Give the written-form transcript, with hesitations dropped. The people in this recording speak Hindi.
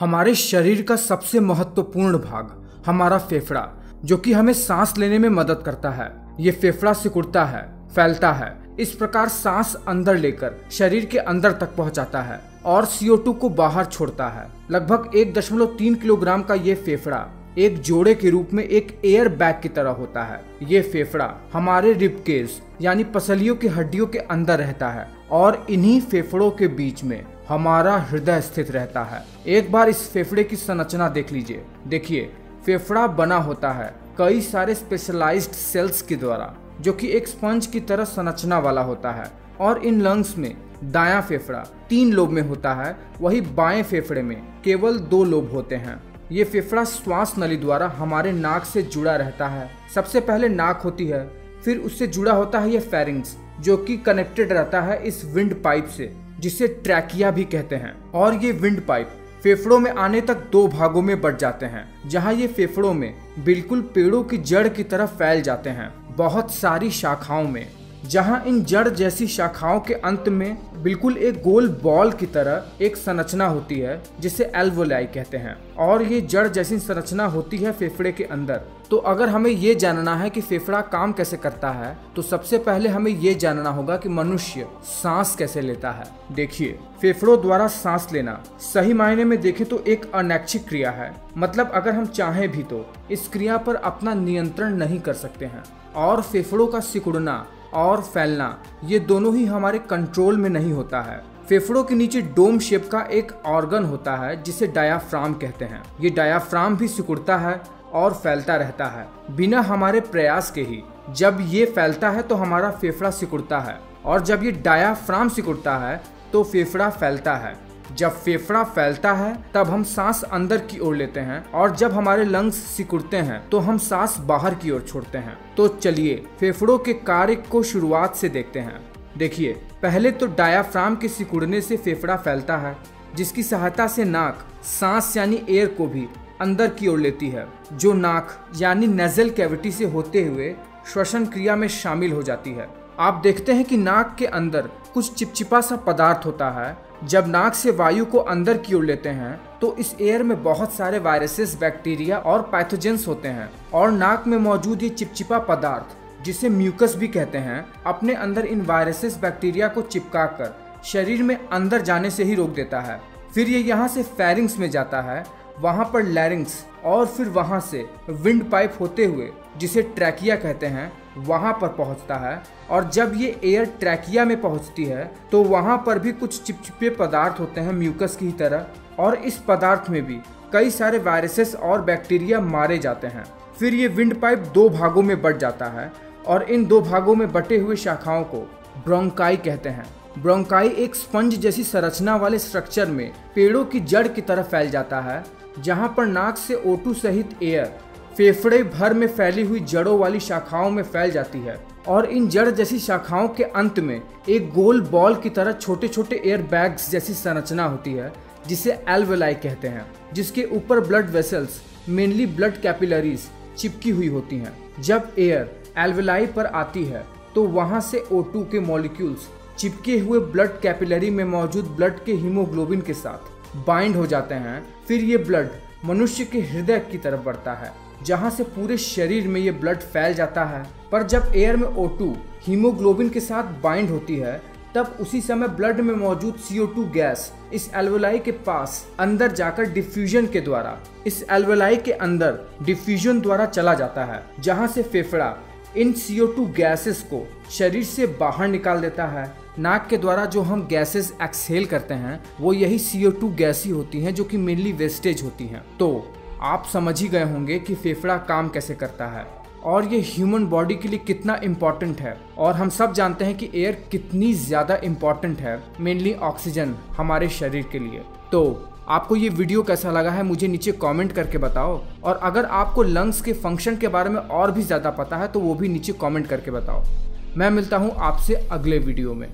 हमारे शरीर का सबसे महत्वपूर्ण भाग हमारा फेफड़ा, जो कि हमें सांस लेने में मदद करता है। ये फेफड़ा सिकुड़ता है, फैलता है, इस प्रकार सांस अंदर लेकर शरीर के अंदर तक पहुंचाता है और CO2 को बाहर छोड़ता है। लगभग 1.3 किलोग्राम का ये फेफड़ा एक जोड़े के रूप में एक एयर बैग की तरह होता है। ये फेफड़ा हमारे रिबकेज यानी पसलियों की हड्डियों के अंदर रहता है और इन्हीं फेफड़ों के बीच में हमारा हृदय स्थित रहता है। एक बार इस फेफड़े की संरचना देख लीजिए। देखिए, फेफड़ा बना होता है कई सारे स्पेशलाइज्ड सेल्स के द्वारा, जो कि एक स्पंज की तरह संरचना वाला होता है। और इन लंग्स में दायां फेफड़ा 3 लोब में होता है, वही बाएं फेफड़े में केवल 2 लोब होते हैं। ये फेफड़ा श्वास नली द्वारा हमारे नाक से जुड़ा रहता है। सबसे पहले नाक होती है, फिर उससे जुड़ा होता है ये फेरिंग्स, जो कि कनेक्टेड रहता है इस विंड पाइप से, जिसे ट्रैकिया भी कहते हैं। और ये विंड पाइप फेफड़ों में आने तक 2 भागों में बंट जाते हैं, जहां ये फेफड़ों में बिल्कुल पेड़ों की जड़ की तरह फैल जाते हैं, बहुत सारी शाखाओं में, जहां इन जड़ जैसी शाखाओं के अंत में बिल्कुल एक गोल बॉल की तरह एक संरचना होती है, जिसे एल्वोलाई कहते हैं। और ये जड़ जैसी संरचना होती है फेफड़े के अंदर। तो अगर हमें ये जानना है कि फेफड़ा काम कैसे करता है, तो सबसे पहले हमें ये जानना होगा कि मनुष्य सांस कैसे लेता है। देखिए, फेफड़ों द्वारा सांस लेना सही मायने में देखें तो एक अनैच्छिक क्रिया है। मतलब अगर हम चाहें भी तो इस क्रिया पर अपना नियंत्रण नहीं कर सकते हैं। और फेफड़ों का सिकुड़ना और फैलना, ये दोनों ही हमारे कंट्रोल में नहीं होता है। फेफड़ों के नीचे डोम शेप का एक ऑर्गन होता है, जिसे डायाफ्राम कहते हैं। ये डायाफ्राम भी सिकुड़ता है और फैलता रहता है बिना हमारे प्रयास के ही। जब ये फैलता है तो हमारा फेफड़ा सिकुड़ता है, और जब ये डायाफ्राम सिकुड़ता है तो फेफड़ा फैलता है। जब फेफड़ा फैलता है तब हम सांस अंदर की ओर लेते हैं, और जब हमारे लंग्स सिकुड़ते हैं तो हम सांस बाहर की ओर छोड़ते हैं। तो चलिए फेफड़ों के कार्य को शुरुआत से देखते हैं। देखिए, पहले तो डायाफ्राम के सिकुड़ने से फेफड़ा फैलता है, जिसकी सहायता से नाक सांस यानी एयर को भी अंदर की ओर लेती है, जो नाक यानी नेजल कैविटी से होते हुए श्वसन क्रिया में शामिल हो जाती है। आप देखते हैं कि नाक के अंदर कुछ चिपचिपा सा पदार्थ होता है। जब नाक से वायु को अंदर की ओर लेते हैं तो इस एयर में बहुत सारे वायरसेस, बैक्टीरिया और पैथोजेंस होते हैं, और नाक में मौजूद ये चिपचिपा पदार्थ, जिसे म्यूकस भी कहते हैं, अपने अंदर इन वायरसेस, बैक्टीरिया को चिपका कर शरीर में अंदर जाने से ही रोक देता है। फिर ये यहाँ से फेरिंग्स में जाता है, वहाँ पर लैरिंग्स, और फिर वहाँ से विंड पाइप होते हुए, जिसे ट्रैकिया कहते हैं, वहाँ पर पहुँचता है। और जब ये एयर ट्रैकिया में पहुँचती है तो वहाँ पर भी कुछ चिपचिपे पदार्थ होते हैं म्यूकस की तरह, और इस पदार्थ में भी कई सारे वायरसेस और बैक्टीरिया मारे जाते हैं। फिर ये विंड पाइप 2 भागों में बंट जाता है, और इन 2 भागों में बटे हुए शाखाओं को ब्रोंकाई कहते हैं। ब्रोंकाई एक स्पंज जैसी संरचना वाले स्ट्रक्चर में पेड़ों की जड़ की तरह फैल जाता है, जहाँ पर नाक से O2 सहित एयर फेफड़े भर में फैली हुई जड़ों वाली शाखाओं में फैल जाती है। और इन जड़ जैसी शाखाओं के अंत में एक गोल बॉल की तरह छोटे छोटे एयर बैग्स जैसी संरचना होती है, जिसे एल्वेलाई कहते हैं, जिसके ऊपर blood vessels, mainly blood capillaries, चिपकी हुई होती हैं। जब एयर एल्वेलाई पर आती है तो वहां से O2 के मॉलिक्यूल्स चिपके हुए ब्लड कैपिलरी में मौजूद ब्लड के हीमोग्लोबिन के साथ बाइंड हो जाते हैं। फिर ये ब्लड मनुष्य के हृदय की तरफ बढ़ता है, जहां से पूरे शरीर में ये ब्लड फैल जाता है। पर जब एयर में O2 हीमोग्लोबिन के साथ बाइंड होती है, तब उसी समय ब्लड में मौजूद CO2 गैस इस एल्वेलाई के पास अंदर जाकर डिफ्यूजन के द्वारा इस एल्वेलाई के अंदर डिफ्यूजन द्वारा चला जाता है, जहां से फेफड़ा इन CO2 गैसेस को शरीर से बाहर निकाल देता है। नाक के द्वारा जो हम गैसेस एक्सहेल करते हैं, वो यही CO2 गैस ही होती हैं, जो कि मेनली वेस्टेज होती हैं। तो आप समझ ही गए होंगे कि फेफड़ा काम कैसे करता है और ये ह्यूमन बॉडी के लिए कितना इम्पॉर्टेंट है। और हम सब जानते हैं कि एयर कितनी ज़्यादा इम्पॉर्टेंट है, मेनली ऑक्सीजन हमारे शरीर के लिए। तो आपको ये वीडियो कैसा लगा है मुझे नीचे कमेंट करके बताओ, और अगर आपको लंग्स के फंक्शन के बारे में और भी ज़्यादा पता है तो वो भी नीचे कमेंट करके बताओ। मैं मिलता हूँ आपसे अगले वीडियो में।